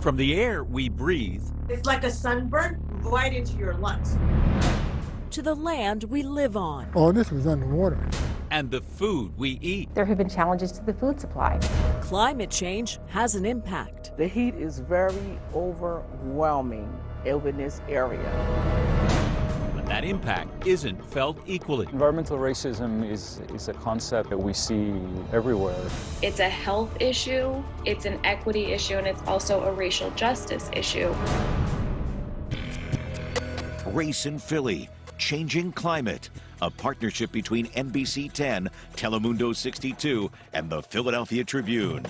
From the air we breathe. It's like a sunburn right into your lungs. To the land we live on. All this was underwater. And the food we eat. There have been challenges to the food supply. Climate change has an impact. The heat is very overwhelming over this area. But that impact isn't felt equally. Environmental racism is a concept that we see everywhere. It's a health issue, it's an equity issue, and it's also a racial justice issue. Race in Philly, Changing Climate, a partnership between NBC10, Telemundo 62, and the Philadelphia Tribune.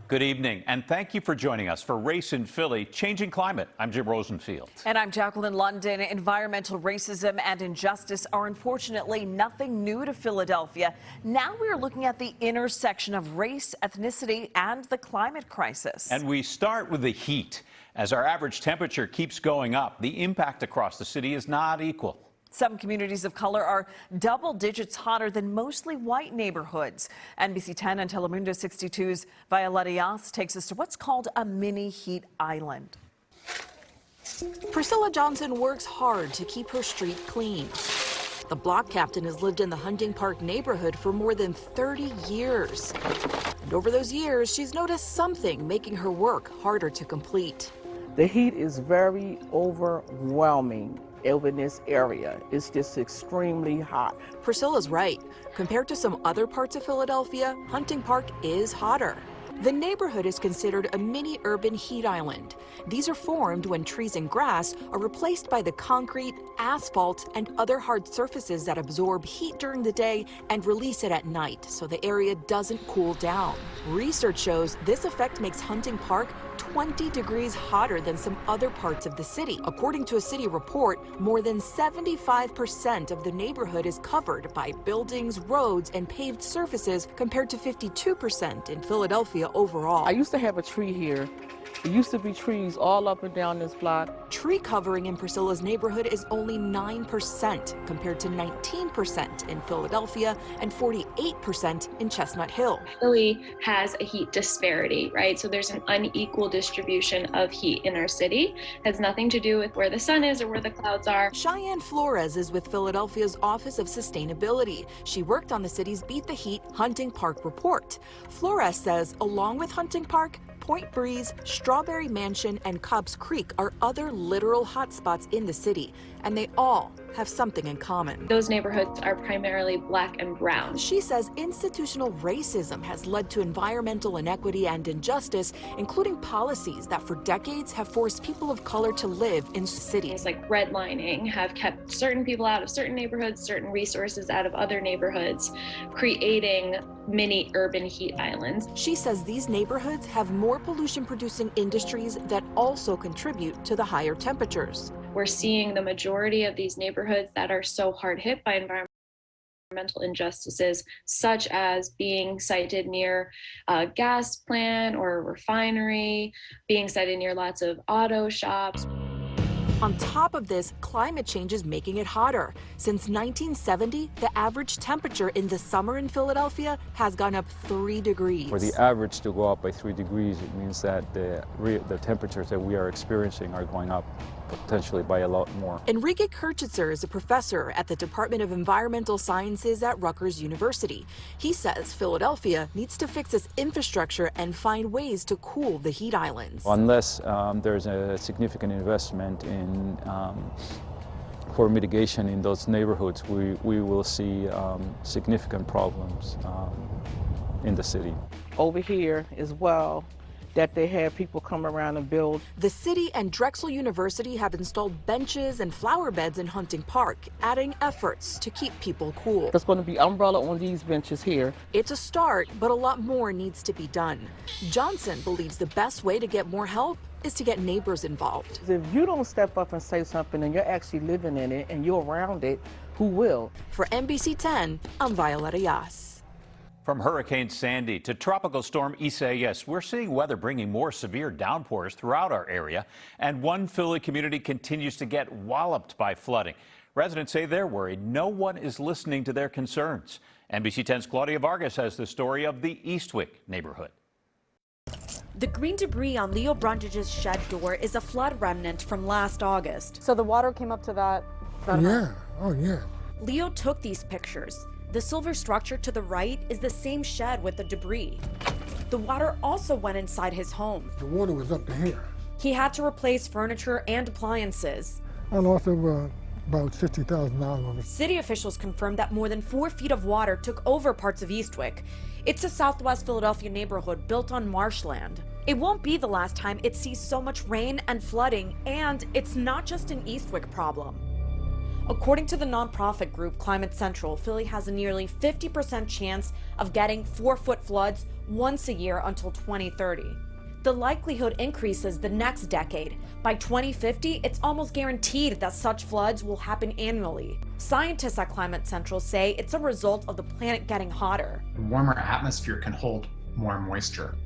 Good evening, and thank you for joining us for Race in Philly, Changing Climate. I'm Jim Rosenfield. And I'm Jacqueline London. Environmental racism and injustice are unfortunately nothing new to Philadelphia. Now we are looking at the intersection of race, ethnicity, and the climate crisis. And we start with the heat. As our average temperature keeps going up, the impact across the city is not equal. Some communities of color are double digits hotter than mostly white neighborhoods. NBC10 and Telemundo 62's Violetta Yas takes us to what's called a mini heat island. Priscilla Johnson works hard to keep her street clean. The block captain has lived in the Hunting Park neighborhood for more than 30 years. And over those years, she's noticed something making her work harder to complete. The heat is very overwhelming over this area. It's just extremely hot. Priscilla's right. Compared to some other parts of Philadelphia, Hunting Park is hotter. The neighborhood is considered a mini urban heat island. These are formed when trees and grass are replaced by the concrete, asphalt, and other hard surfaces that absorb heat during the day and release it at night, so the area doesn't cool down. Research shows this effect makes Hunting Park 20 degrees hotter than some other parts of the city. According to a city report, more than 75% of the neighborhood is covered by buildings, roads, and paved surfaces, compared to 52% in Philadelphia overall. I used to have a tree here. There used to be trees all up and down this block. Tree covering in Priscilla's neighborhood is only 9% compared to 19% in Philadelphia and 48% in Chestnut Hill. Philly has a heat disparity, right? So there's an unequal distribution of heat in our city. It has nothing to do with where the sun is or where the clouds are. Cheyenne Flores is with Philadelphia's Office of Sustainability. She worked on the city's Beat the Heat Hunting Park report. Flores says along with Hunting Park, Point Breeze, Strawberry Mansion, and Cobbs Creek are other literal hotspots in the city, and they all have something in common. Those neighborhoods are primarily black and brown. She says institutional racism has led to environmental inequity and injustice, including policies that for decades have forced people of color to live in cities. Like redlining have kept certain people out of certain neighborhoods, certain resources out of other neighborhoods, creating mini urban heat islands. She says these neighborhoods have more pollution-producing industries that also contribute to the higher temperatures. We're seeing the majority of these neighborhoods that are so hard hit by environmental injustices, such as being sited near a gas plant or a refinery, being sited near lots of auto shops. On top of this, climate change is making it hotter. Since 1970, the average temperature in the summer in Philadelphia has gone up 3 degrees. For the average to go up by 3 degrees, it means that the temperatures that we are experiencing are going up potentially by a lot more. ENRIQUE CURCHITSER is a professor at the Department of Environmental Sciences at RUTGERS University. He says Philadelphia needs to fix its infrastructure and find ways to cool the heat islands. Unless there's a significant investment for mitigation in those neighborhoods, we will see significant problems in the city. Over here as well, that they have people come around and build. The city and Drexel University have installed benches and flower beds in Hunting Park, adding efforts to keep people cool. There's going to be umbrella on these benches here. It's a start, but a lot more needs to be done. Johnson believes the best way to get more help is to get neighbors involved. If you don't step up and say something and you're actually living in it and you're around it, who will? For NBC10, I'm Violetta Yas. From Hurricane Sandy to Tropical Storm Isaias, we're seeing weather bringing more severe downpours throughout our area, and one Philly community continues to get walloped by flooding. Residents say they're worried no one is listening to their concerns. NBC 10's Claudia Vargas has the story of the Eastwick neighborhood. The green debris on Leo Brundage's shed door is a flood remnant from last August. So the water came up to that? Yeah, oh yeah. Leo took these pictures. The silver structure to the right is the same shed with the debris. The water also went inside his home. The water was up to here. He had to replace furniture and appliances. I lost over about $60,000. City officials confirmed that more than 4 feet of water took over parts of Eastwick. It's a southwest Philadelphia neighborhood built on marshland. It won't be the last time it sees so much rain and flooding, and it's not just an Eastwick problem. According to the nonprofit group Climate Central, Philly has a nearly 50% chance of getting 4-foot floods once a year until 2030. The likelihood increases the next decade. By 2050, it's almost guaranteed that such floods will happen annually. Scientists at Climate Central say it's a result of the planet getting hotter. A warmer atmosphere can hold more moisture,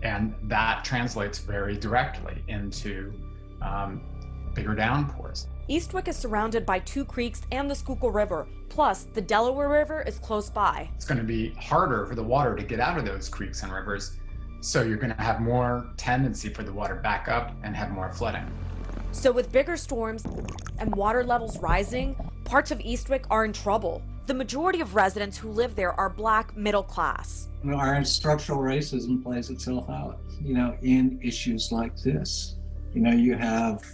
and that translates very directly into bigger downpours. Eastwick is surrounded by 2 creeks and the Schuylkill River, plus the Delaware River is close by. It's going to be harder for the water to get out of those creeks and rivers, so you're going to have more tendency for the water back up and have more flooding. So with bigger storms and water levels rising, parts of Eastwick are in trouble. The majority of residents who live there are Black middle class. Our structural racism plays itself out, in issues like this. You have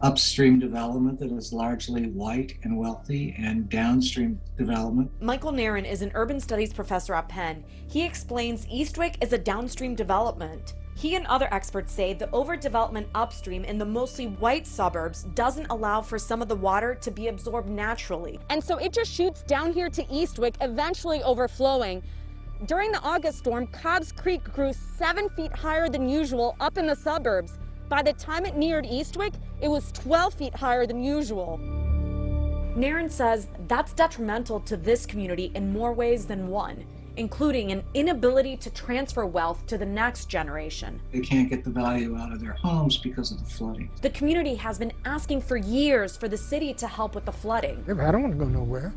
upstream development that is largely white and wealthy, and downstream development. Michael NAIRN is an urban studies professor at Penn. He explains Eastwick is a downstream development. He and other experts say the overdevelopment upstream in the mostly white suburbs doesn't allow for some of the water to be absorbed naturally. And so it just shoots down here to Eastwick, eventually overflowing. During the August storm, Cobb's Creek grew 7 feet higher than usual up in the suburbs. By the time it neared Eastwick, it was 12 feet higher than usual. NAIRN says that's detrimental to this community in more ways than one, including an inability to transfer wealth to the next generation. They can't get the value out of their homes because of the flooding. The community has been asking for years for the city to help with the flooding. I don't want to go nowhere,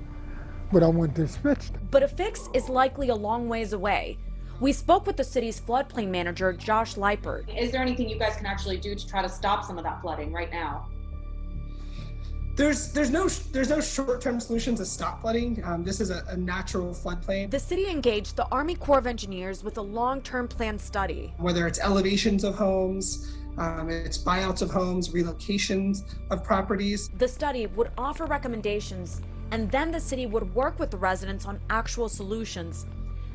but I want this fixed. But a fix is likely a long ways away. We spoke with the city's floodplain manager, Josh Leipert. Is there anything you guys can actually do to try to stop some of that flooding right now? There's no short-term solutions to stop flooding. This is a natural floodplain. The city engaged the Army Corps of Engineers with a long-term plan study. Whether it's elevations of homes, it's buyouts of homes, relocations of properties. The study would offer recommendations, and then the city would work with the residents on actual solutions.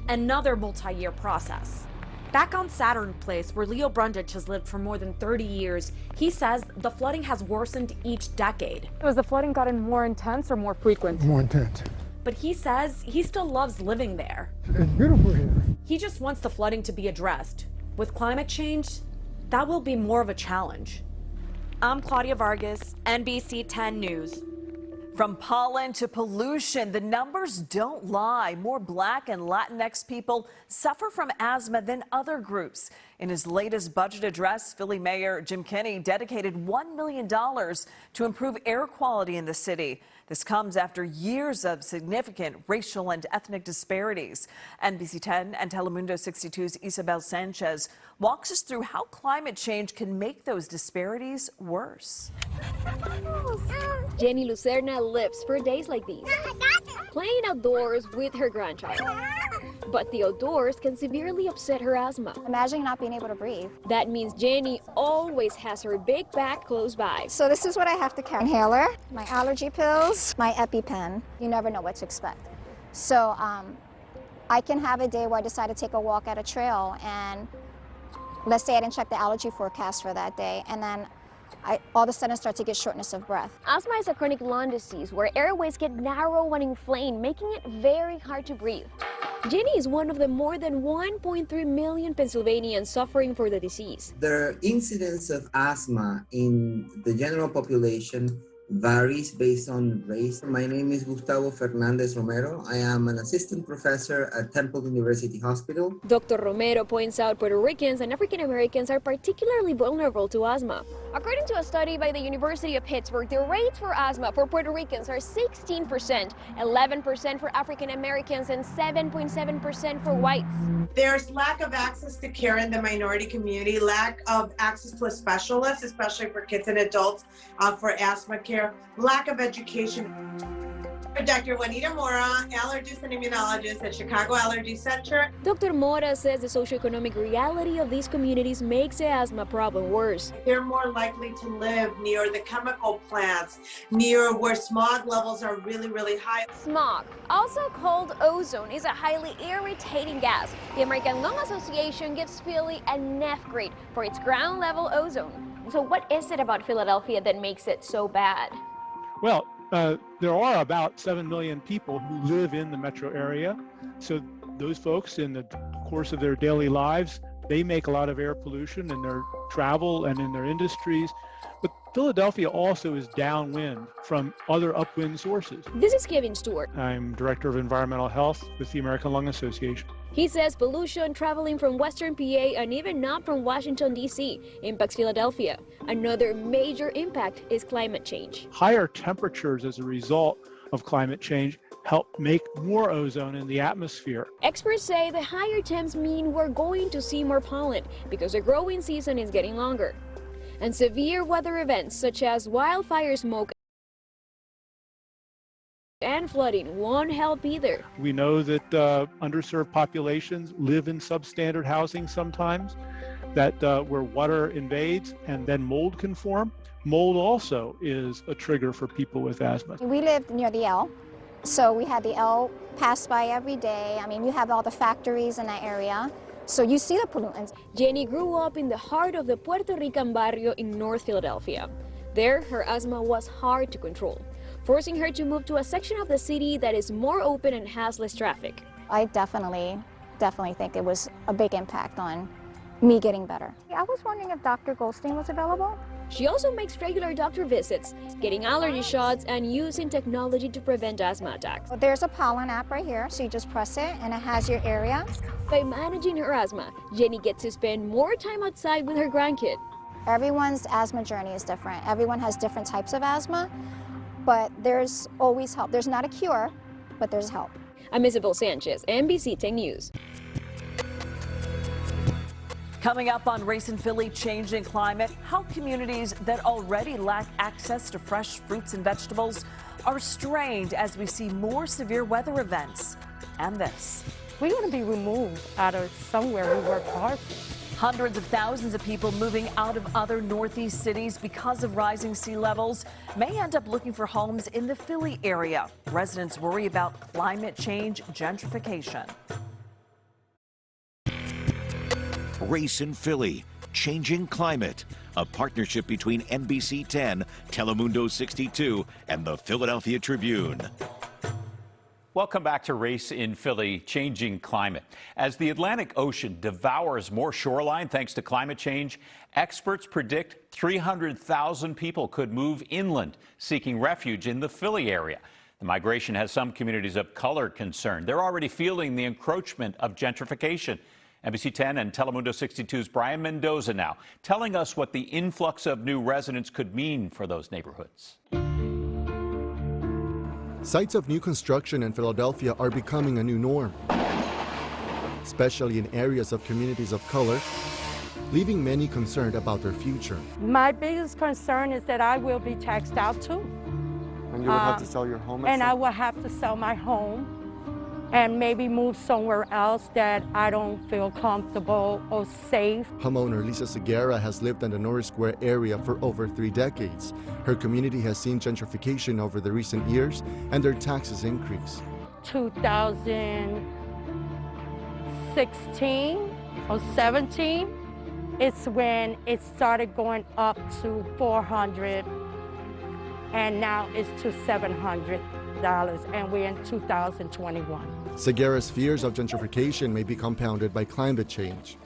Another multi-year process. Back on Saturn Place, where Leo Brundage has lived for more than 30 years, he says the flooding has worsened each decade. Has the flooding gotten more intense or more frequent? More intense. But he says he still loves living there. It's beautiful here. He just wants the flooding to be addressed. With climate change, that will be more of a challenge. I'm Claudia Vargas, NBC10 News. From pollen to pollution, the numbers don't lie. More Black and Latinx people suffer from asthma than other groups. In his latest budget address, Philly Mayor Jim Kenney dedicated $1 million to improve air quality in the city. This comes after years of significant racial and ethnic disparities. NBC10 and Telemundo 62's Isabel Sanchez walks us through how climate change can make those disparities worse. Jenny Lucerna lives for days like these, playing outdoors with her grandchild. But the outdoors can severely upset her asthma. Imagine not being able to breathe. That means Jenny always has her big bag close by. So this is what I have to carry. Inhaler, my allergy pills, my EpiPen. You never know what to expect. So I can have a day where I decide to take a walk at a trail, and let's say I didn't check the allergy forecast for that day, and then I all of a sudden start to get shortness of breath. Asthma is a chronic lung disease where airways get narrow and inflamed, making it very hard to breathe. Jenny is one of the more than 1.3 million Pennsylvanians suffering for the disease. The incidence of asthma in the general population varies based on race. My name is Gustavo Fernandez Romero. I am an assistant professor at Temple University Hospital. Dr. Romero points out Puerto Ricans and African Americans are particularly vulnerable to asthma. According to a study by the University of Pittsburgh, the rates for asthma for Puerto Ricans are 16%, 11% for African Americans, and 7.7% for whites. There's lack of access to care in the minority community, lack of access to a specialist, especially for kids and adults for asthma care, lack of education. Dr. Juanita Mora, allergist and immunologist at Chicago Allergy Center. Dr. Mora says the socioeconomic reality of these communities makes the asthma problem worse. They're more likely to live near the chemical plants, near where smog levels are really, really high. Smog, also called ozone, is a highly irritating gas. The American Lung Association gives Philly an F grade for its ground level ozone. So what is it about Philadelphia that makes it so bad? Well, there are about 7 million people who live in the metro area. So those folks, in the course of their daily lives, they make a lot of air pollution in their travel and in their industries. But Philadelphia also is downwind from other upwind sources. This is Kevin Stewart. I'm Director of Environmental Health with the American Lung Association. He says pollution traveling from Western PA and even not from Washington, D.C. impacts Philadelphia. Another major impact is climate change. Higher temperatures as a result of climate change help make more ozone in the atmosphere. Experts say the higher temps mean we're going to see more pollen because the growing season is getting longer. And severe weather events such as wildfire smoke and flooding won't help either. We know that underserved populations live in substandard housing sometimes, that where water invades and then mold can form. Mold also is a trigger for people with asthma. We lived near the L, so we had the L pass by every day. I mean, you have all the factories in that area, so you see the pollutants. Jenny grew up in the heart of the Puerto Rican barrio in North Philadelphia. There, her asthma was hard to control, forcing her to move to a section of the city that is more open and has less traffic. I definitely think it was a big impact on me getting better. I was wondering if Dr. Goldstein was available. She also makes regular doctor visits, getting allergy shots and using technology to prevent asthma attacks. There's a pollen app right here, so you just press it and it has your area. By managing her asthma, Jenny gets to spend more time outside with her grandkid. Everyone's asthma journey is different. Everyone has different types of asthma, but there's always help. There's not a cure, but there's help. I'm Isabel Sanchez, NBC10 News. Coming up on Race in Philly, Changing Climate, how communities that already lack access to fresh fruits and vegetables are strained as we see more severe weather events. And this. We're going to be removed out of somewhere we work hard for. Hundreds of thousands of people moving out of other Northeast cities because of rising sea levels may end up looking for homes in the Philly area. Residents worry about climate change gentrification. Race in Philly, Changing Climate, a partnership between NBC10, Telemundo 62, and the Philadelphia Tribune. Welcome back to Race in Philly, Changing Climate. As the Atlantic Ocean devours more shoreline thanks to climate change, experts predict 300,000 people could move inland, seeking refuge in the Philly area. The migration has some communities of color concerned. They're already feeling the encroachment of gentrification. NBC10 and Telemundo 62's Brian Mendoza now telling us what the influx of new residents could mean for those neighborhoods. Sites of new construction in Philadelphia are becoming a new norm, especially in areas of communities of color, leaving many concerned about their future. My biggest concern is that I will be taxed out too. And you will have to sell your home? And I will have to sell my home and maybe move somewhere else that I don't feel comfortable or safe. Homeowner Lisa Segura has lived in the Norris Square area for over 3 decades. Her community has seen gentrification over the recent years and their taxes increase. 2016 or 17, it's when it started going up to $400 and now it's to $700. And we're in 2021. Segura's fears of gentrification may be compounded by climate change.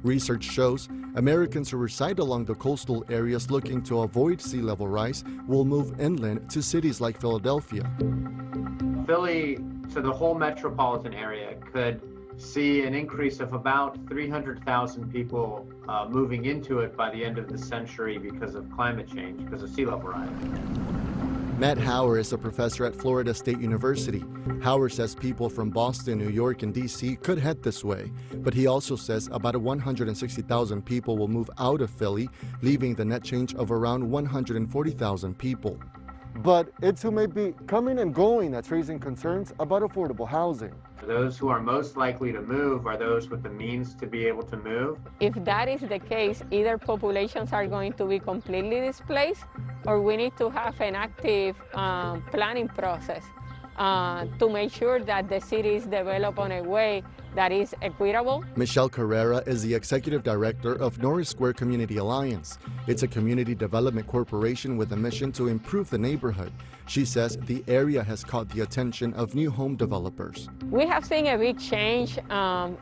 Research shows Americans who reside along the coastal areas looking to avoid sea level rise will move inland to cities like Philadelphia. Philly, so the whole metropolitan area, could see an increase of about 300,000 people moving into it by the end of the century because of climate change, because of sea level rise. Matt Hauer is a professor at Florida State University. Hauer says people from Boston, New York, and D.C. could head this way, but he also says about 160,000 people will move out of Philly, leaving the net change of around 140,000 people. But it's who may be coming and going that's raising concerns about affordable housing. Those who are most likely to move are those with the means to be able to move. If that is the case, either populations are going to be completely displaced, or we need to have an active planning process to make sure that the city is developed in a way that is equitable. Michelle Carrera is the executive director of Norris Square Community Alliance. It's a community development corporation with a mission to improve the neighborhood. She says the area has caught the attention of new home developers. We have seen a big change,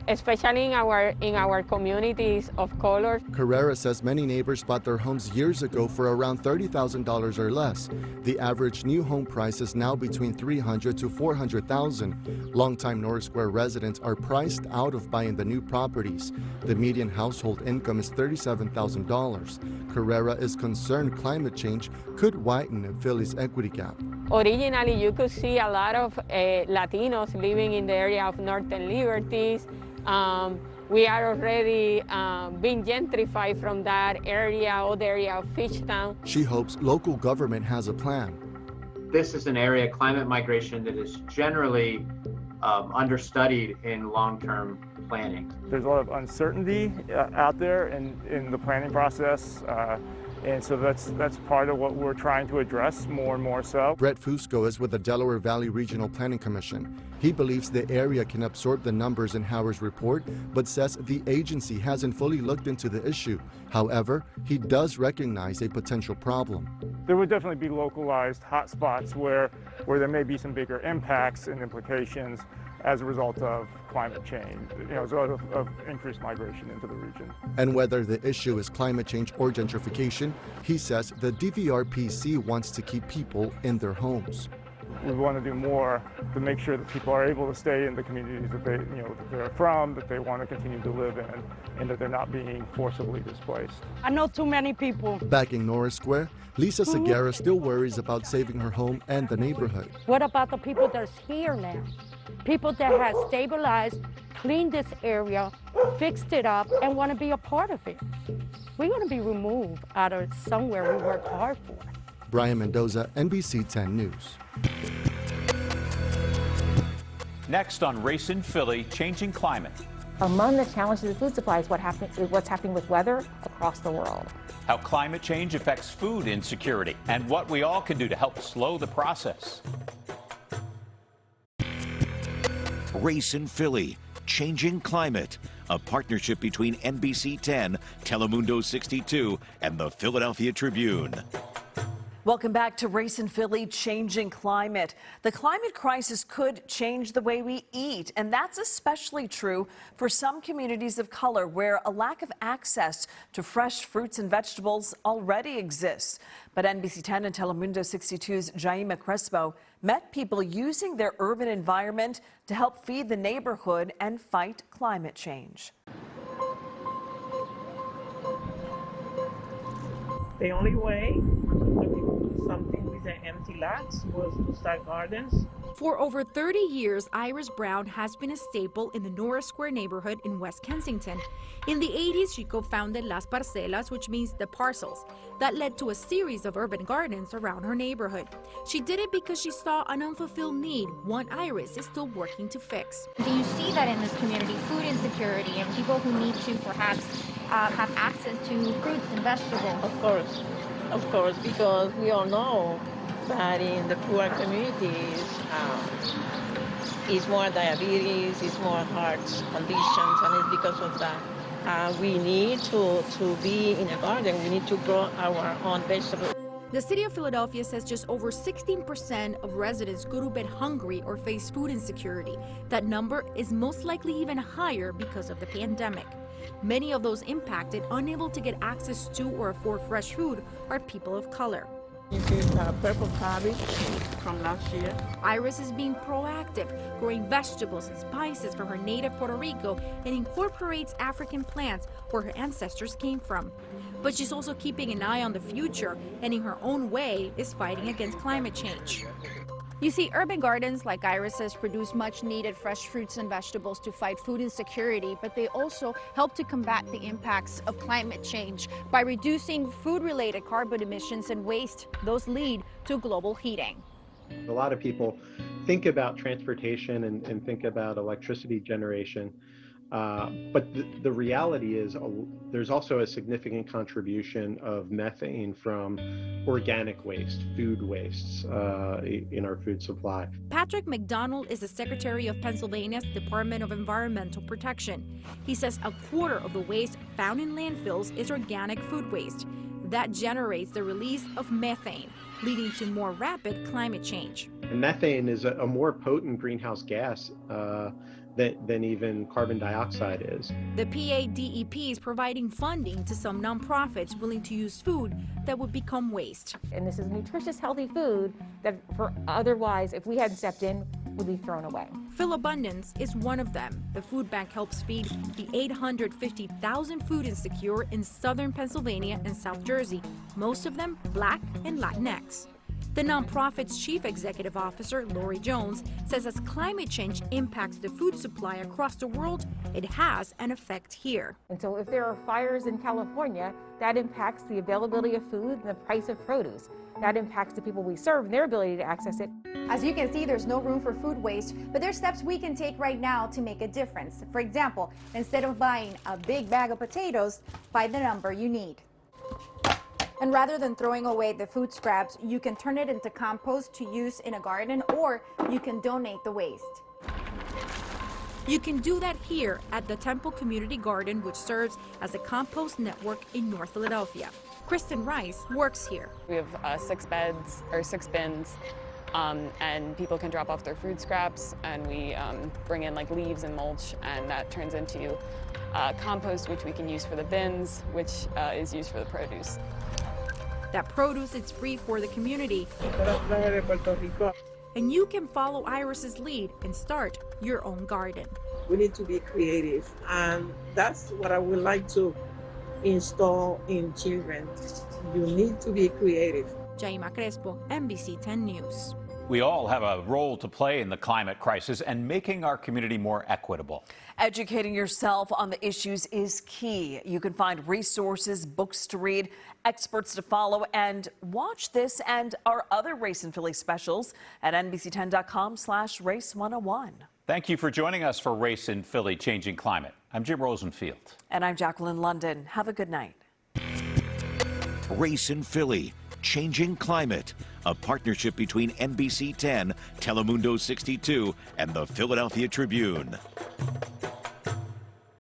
especially in our communities of color. Carrera says many neighbors bought their homes years ago for around $30,000 or less. The average new home price is now between $300,000 to $400,000. Longtime Norris Square residents are priced out of buying the new properties. The median household income is $37,000. Carrera is concerned climate change could widen Philly's equity gap. Originally, you could see a lot of Latinos living in the area of Northern Liberties. We are already being gentrified from that area or the area of Fishtown. She hopes local government has a plan. This is an area, climate migration, that is generally understudied in long-term planning. There's a lot of uncertainty out there in the planning process. And so that's part of what we're trying to address more and more so. Brett Fusco is with the Delaware Valley Regional Planning Commission. He believes the area can absorb the numbers in Hauer's report, but says the agency hasn't fully looked into the issue. However, he does recognize a potential problem. There would definitely be localized hotspots where there may be some bigger impacts and implications as a result of climate change, as a result of increased migration into the region. And whether the issue is climate change or gentrification, he says the DVRPC wants to keep people in their homes. We want to do more to make sure that people are able to stay in the communities that that they're from, that they want to continue to live in, and that they're not being forcibly displaced. I know too many people. Back in Norris Square, Lisa Segura still worries about saving her home and the neighborhood. What about the people that's here now? People that have stabilized, cleaned this area, fixed it up, and want to be a part of it. We're going to be removed out of somewhere we work hard for. Brian Mendoza, NBC10 News. Next on Race in Philly, Changing Climate. Among the challenges of food supply is what's happening with weather across the world. How climate change affects food insecurity and what we all can do to help slow the process. Race in Philly, Changing Climate, a partnership between NBC10, Telemundo 62, and the Philadelphia Tribune. Welcome back to Race in Philly, Changing Climate. The climate crisis could change the way we eat, and that's especially true for some communities of color where a lack of access to fresh fruits and vegetables already exists. But NBC10 and Telemundo 62's Jaima Crespo met people using their urban environment to help feed the neighborhood and fight climate change. The only way something with the empty lots was to start gardens. For over 30 years, Iris Brown has been a staple in the Norris Square neighborhood in West Kensington. In the 80s, she co-founded Las Parcelas, which means the parcels. That led to a series of urban gardens around her neighborhood. She did it because she saw an unfulfilled need, one Iris is still working to fix. Do you see that in this community, food insecurity and people who need to perhaps have access to fruits and vegetables? Of course, because we all know that in the poor communities, it's more diabetes, it's more heart conditions, and it's because of that. We need to be in a garden, we need to grow our own vegetables. The city of Philadelphia says just over 16% of residents go to bed hungry or face food insecurity. That number is most likely even higher because of the pandemic. Many of those impacted, unable to get access to or afford fresh food, are people of color. This is purple cabbage from last year. Iris is being proactive, growing vegetables and spices from her native Puerto Rico and incorporates African plants where her ancestors came from. But she's also keeping an eye on the future and in her own way is fighting against climate change. You see, urban gardens like Iris's produce much needed fresh fruits and vegetables to fight food insecurity, but they also help to combat the impacts of climate change by reducing food-related carbon emissions and waste. Those lead to global heating. A lot of people think about transportation and think about electricity generation, but the reality is there's also a significant contribution of methane from organic waste, food wastes in our food supply. Patrick McDonald is the Secretary of Pennsylvania's Department of Environmental Protection. He says a quarter of the waste found in landfills is organic food waste. That generates the release of methane, leading to more rapid climate change. And methane is a more potent greenhouse gas than even carbon dioxide is. The PADEP is providing funding to some nonprofits willing to use food that would become waste. And this is nutritious, healthy food that for otherwise, if we hadn't stepped in, would be thrown away. Phil Abundance is one of them. The food bank helps feed the 850,000 food insecure in southern Pennsylvania and South Jersey, most of them Black and Latinx. The nonprofit's chief executive officer, Lori Jones, says as climate change impacts the food supply across the world, it has an effect here. And so if there are fires in California, that impacts the availability of food and the price of produce. That impacts the people we serve and their ability to access it. As you can see, there's no room for food waste, but there's steps we can take right now to make a difference. For example, instead of buying a big bag of potatoes, buy the number you need. And rather than throwing away the food scraps, you can turn it into compost to use in a garden, or you can donate the waste. You can do that here at the Temple Community Garden, which serves as a compost network in North Philadelphia. Kristen Rice works here. We have 6 bins, and people can drop off their food scraps, and we bring in like leaves and mulch, and that turns into compost, which we can use for the bins, which is used for the produce. That produce is free for the community. And you can follow Iris's lead and start your own garden. We need to be creative, and that's what I would like to install in children. You need to be creative. Jaima Crespo, NBC10 News. We all have a role to play in the climate crisis and making our community more equitable. Educating yourself on the issues is key. You can find resources, books to read, experts to follow, and watch this and our other Race in Philly specials at NBC10.com/Race101. Thank you for joining us for Race in Philly, Changing Climate. I'm Jim Rosenfield. And I'm Jacqueline London. Have a good night. Race in Philly, Changing Climate, a partnership between NBC10, Telemundo 62, and the Philadelphia Tribune.